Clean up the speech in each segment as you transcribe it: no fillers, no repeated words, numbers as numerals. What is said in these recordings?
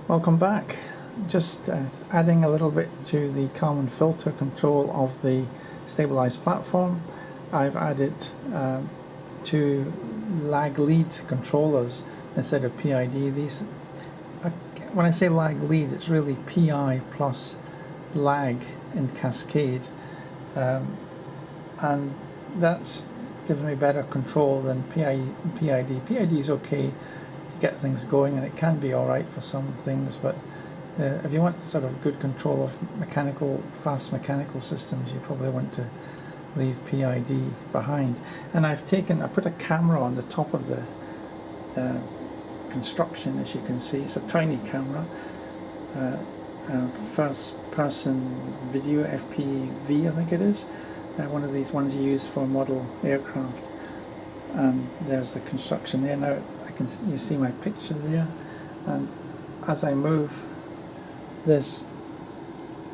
Welcome back. Just adding a little bit to the Kalman Filter control of the stabilised platform. I've added two lag lead controllers instead of PID. These, when I say lag lead, it's really PI plus lag in cascade, and that's given me better control than PID. PID is okay to get things going, and it can be alright for some things, but if you want sort of good control of fast mechanical systems, you probably want to leave PID behind. And I put a camera on the top of the construction, as you can see. It's a tiny camera, first person video, FPV I think it is, one of these ones you use for model aircraft. And there's the construction there. Now you see my picture there, and as I move this,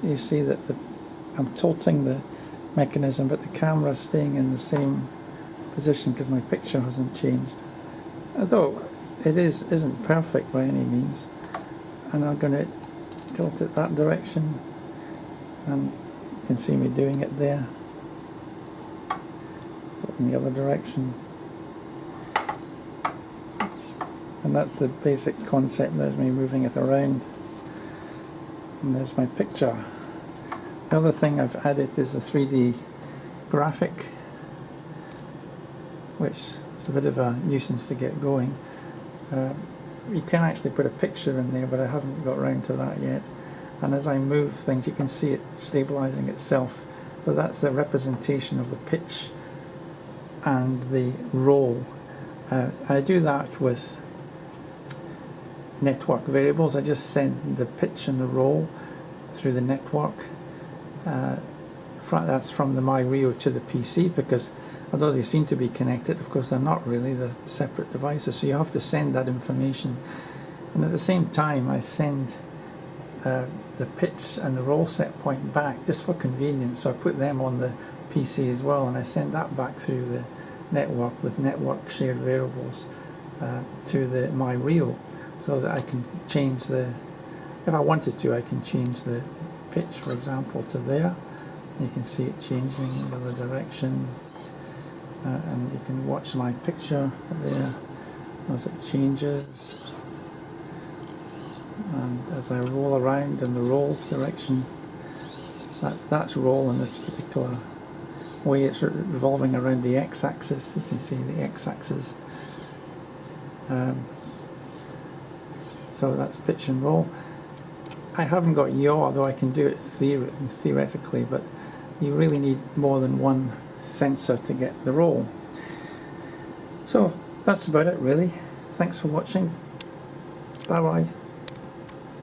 you see that I'm tilting the mechanism, but the camera's staying in the same position because my picture hasn't changed. Although it isn't perfect by any means, and I'm going to tilt it that direction, and you can see me doing it there. In the other direction, and that's the basic concept. There's me moving it around, and there's my picture. The other thing I've added is a 3D graphic, which is a bit of a nuisance to get going. You can actually put a picture in there, but I haven't got around to that yet. And as I move things, you can see it stabilizing itself. So that's the representation of the pitch and the roll. I do that with network variables. I just send the pitch and the roll through the network. That's from the myRio to the PC, because although they seem to be connected, of course they're not really, they're separate devices, so you have to send that information. And at the same time I send the pitch and the roll set point back just for convenience, so I put them on the PC as well, and I send that back through the network with network shared variables to the myRio, so that I can change if I wanted to, I can change the pitch, for example, to there. You can see it changing in the other direction, and you can watch my picture there as it changes, and as I roll around in the roll direction, that's roll in this particular way. It's revolving around the x-axis. You can see the x-axis, so that's pitch and roll. I haven't got yaw, though I can do it theoretically, but you really need more than one sensor to get the roll. So that's about it really. Thanks for watching. Bye bye.